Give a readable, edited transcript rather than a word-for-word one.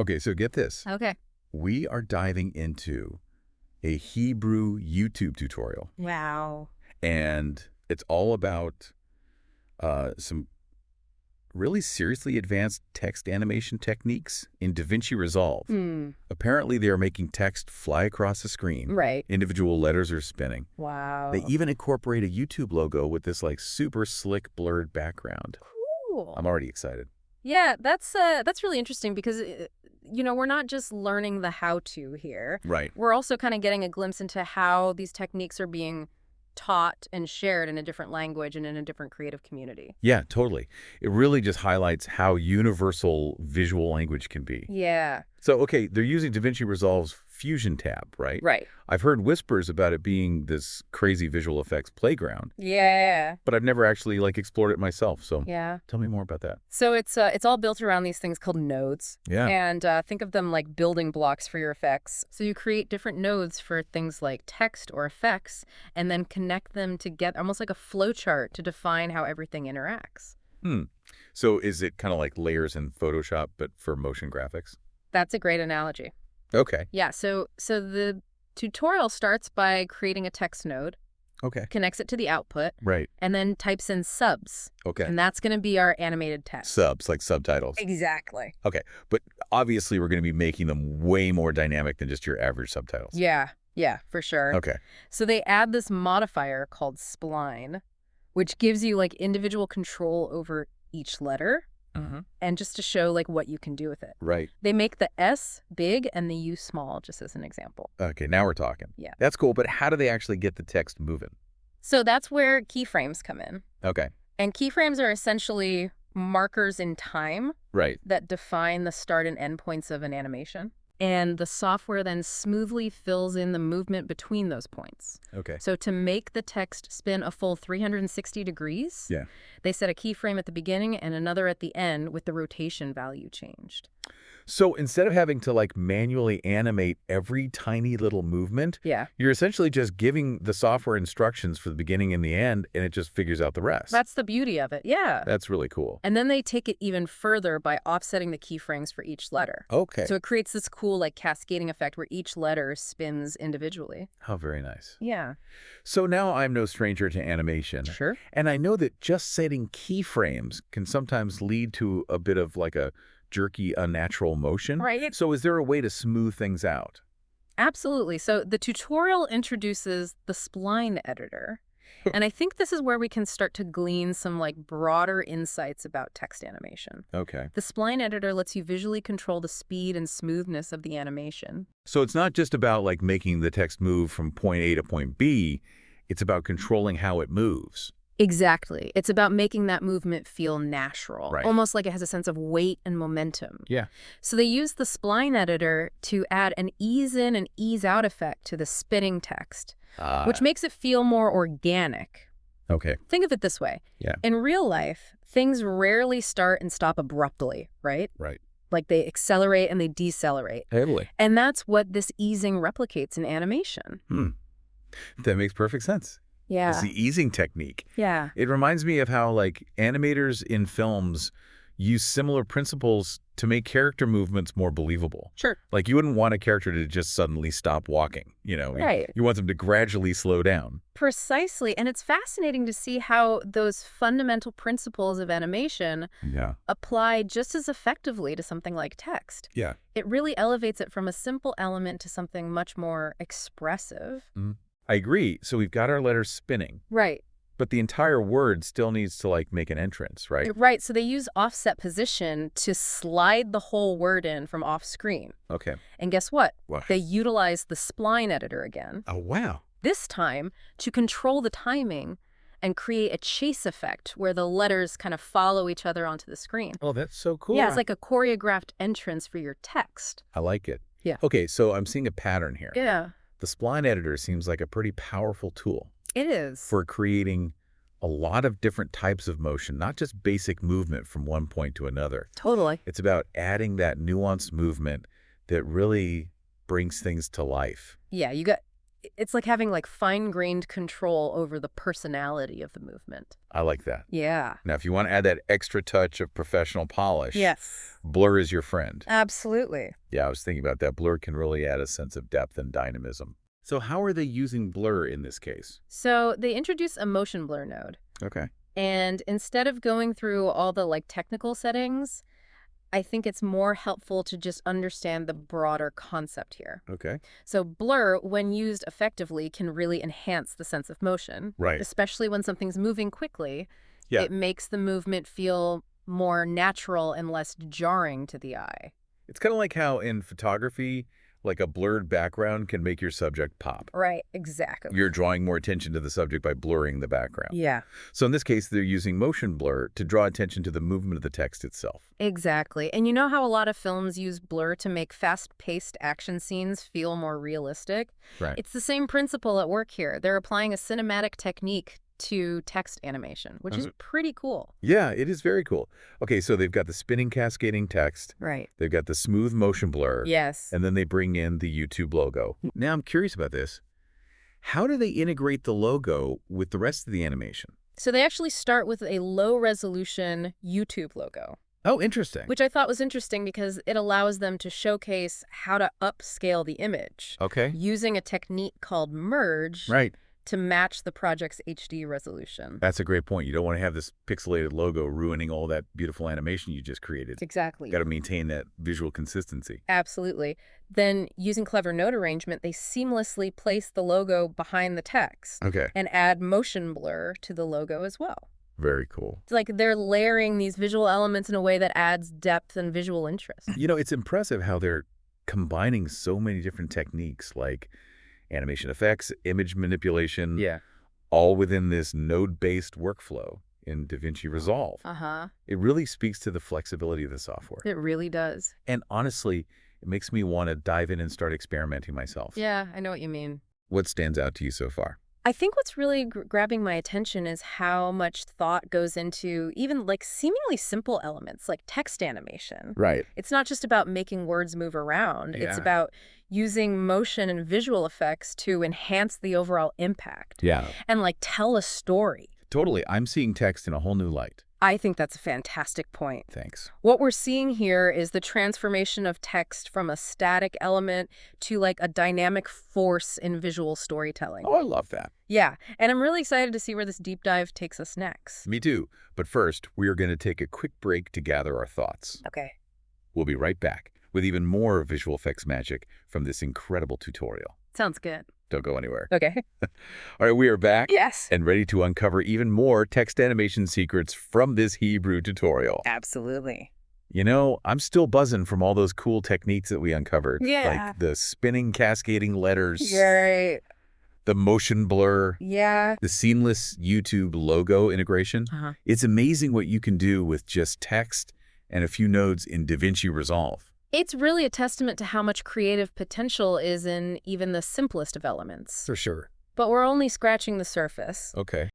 Okay, so get this. Okay. We are diving into a Hebrew YouTube tutorial, Wow. and it's all about some really seriously advanced text animation techniques in DaVinci Resolve. Apparently, they are making text fly across the screen. Right. Individual letters are spinning. Wow. They even incorporate a YouTube logo with this like super slick blurred background. Cool. I'm already excited. Yeah, that's really interesting because we're not just learning the how-to here. Right. We're also kind of getting a glimpse into how these techniques are being taught and shared in a different language and in a different creative community. Yeah, totally. It really just highlights how universal visual language can be. Yeah. So, okay, they're using DaVinci Resolve's Fusion tab, right? Right. I've heard whispers about it being this crazy visual effects playground, Yeah. but I've never actually explored it myself. So Yeah. tell me more about that. So it's all built around these things called nodes. Yeah. And think of them like building blocks for your effects. So you create different nodes for things like text or effects and then connect them together, almost like a flow chart to define how everything interacts. So is it kind of like layers in Photoshop, but for motion graphics? That's a great analogy. Okay. Yeah, so the tutorial starts by creating a text node, Okay. connects it to the output, Right. and then types in subs. Okay. And that's going to be our animated text. Subs, like subtitles. Exactly. Okay. But obviously we're going to be making them way more dynamic than just your average subtitles. Yeah, for sure. Okay. So they add this modifier called spline, which gives you individual control over each letter. And just to show what you can do with it. Right. They make the S big and the U small, just as an example. Okay, now we're talking. Yeah. That's cool, but how do they actually get the text moving? So that's where keyframes come in. Okay. And keyframes are essentially markers in time Right. that define the start and end points of an animation. And the software then smoothly fills in the movement between those points. Okay. So to make the text spin a full 360 degrees, Yeah. they set a keyframe at the beginning and another at the end with the rotation value changed. So instead of having to manually animate every tiny little movement, Yeah. you're essentially just giving the software instructions for the beginning and the end, and it just figures out the rest. That's the beauty of it. Yeah. That's really cool. And then they take it even further by offsetting the keyframes for each letter. Okay. So it creates this cool cascading effect where each letter spins individually. How very nice. Yeah. So now I'm no stranger to animation. Sure. And I know that just setting keyframes can sometimes lead to a bit of a jerky, unnatural motion. Right. So is there a way to smooth things out? Absolutely. So the tutorial introduces the spline editor. And I think this is where we can start to glean some broader insights about text animation. Okay. The spline editor lets you visually control the speed and smoothness of the animation. So it's not just about making the text move from point A to point B. It's about controlling how it moves. Exactly. It's about making that movement feel natural, Right. almost like it has a sense of weight and momentum. Yeah. So they use the spline editor to add an ease in and ease out effect to the spinning text, which makes it feel more organic. Okay. Think of it this way. Yeah. In real life, things rarely start and stop abruptly, right? Right. They accelerate and they decelerate. Totally. And that's what this easing replicates in animation. That makes perfect sense. Yeah. It's the easing technique. Yeah. It reminds me of how animators in films use similar principles to make character movements more believable. Sure. You wouldn't want a character to just suddenly stop walking, Right. You want them to gradually slow down. Precisely. And it's fascinating to see how those fundamental principles of animation Yeah. apply just as effectively to something like text. Yeah. It really elevates it from a simple element to something much more expressive. I agree. So we've got our letters spinning, Right. but the entire word still needs to make an entrance, right? Right. So they use offset position to slide the whole word in from off screen. Okay. And guess what? What? They utilize the spline editor again, Oh, wow. this time to control the timing and create a chase effect where the letters kind of follow each other onto the screen. Oh, that's so cool. Yeah, it's like a choreographed entrance for your text. I like it. Yeah. Okay, so I'm seeing a pattern here. Yeah, The spline editor seems like a pretty powerful tool it is. for creating a lot of different types of motion, not just basic movement from one point to another. Totally. It's about adding that nuanced movement that really brings things to life. Yeah, It's like having like fine-grained control over the personality of the movement. I like that. Yeah. Now, if you want to add that extra touch of professional polish, Yes. blur is your friend. Absolutely. Yeah, I was thinking about that. Blur can really add a sense of depth and dynamism. So how are they using blur in this case? So they introduce a motion blur node. Okay. And instead of going through all the like technical settings, I think it's more helpful to just understand the broader concept here. Okay. So blur, when used effectively, can really enhance the sense of motion. Right. Especially when something's moving quickly. Yeah. It makes the movement feel more natural and less jarring to the eye. It's kind of like how in photography, like a blurred background can make your subject pop. Right, exactly. You're drawing more attention to the subject by blurring the background. Yeah. So in this case, they're using motion blur to draw attention to the movement of the text itself. Exactly. And you know how a lot of films use blur to make fast-paced action scenes feel more realistic? Right. It's the same principle at work here. They're applying a cinematic technique to text animation, which is pretty cool. Yeah, it is very cool. Okay, so they've got the spinning cascading text. Right. They've got the smooth motion blur. Yes. And then they bring in the YouTube logo. Now I'm curious about this. How do they integrate the logo with the rest of the animation? So they actually start with a low-resolution YouTube logo, Oh, interesting. which I thought was interesting because it allows them to showcase how to upscale the image Okay. using a technique called merge Right. to match the project's HD resolution. That's a great point. You don't want to have this pixelated logo ruining all that beautiful animation you just created. Exactly. Got to maintain that visual consistency. Absolutely. Then, using clever note arrangement, they seamlessly place the logo behind the text Okay. and add motion blur to the logo as well. Very cool. It's like they're layering these visual elements in a way that adds depth and visual interest. You know, it's impressive how they're combining so many different techniques like animation effects, image manipulation, Yeah. all within this node-based workflow in DaVinci Resolve. Uh-huh. It really speaks to the flexibility of the software. It really does. And honestly, it makes me want to dive in and start experimenting myself. Yeah, I know what you mean. What stands out to you so far? I think what's really grabbing my attention is how much thought goes into even like seemingly simple elements like text animation. Right. It's not just about making words move around. It's Yeah. about using motion and visual effects to enhance the overall impact Yeah. and like tell a story. Totally. I'm seeing text in a whole new light. I think that's a fantastic point. Thanks. What we're seeing here is the transformation of text from a static element to like a dynamic force in visual storytelling. Oh, I love that. Yeah, and I'm really excited to see where this deep dive takes us next. Me too. But first, we are going to take a quick break to gather our thoughts. Okay. We'll be right back with even more visual effects magic from this incredible tutorial. Sounds good. Don't go anywhere. Okay. All right, we are back. Yes. And ready to uncover even more text animation secrets from this Hebrew tutorial. Absolutely. You know, I'm still buzzing from all those cool techniques that we uncovered. Yeah. Like the spinning cascading letters, Right. the motion blur, Yeah. the seamless YouTube logo integration. Uh-huh. It's amazing what you can do with just text and a few nodes in DaVinci Resolve. It's really a testament to how much creative potential is in even the simplest of elements. For sure. But we're only scratching the surface. Okay.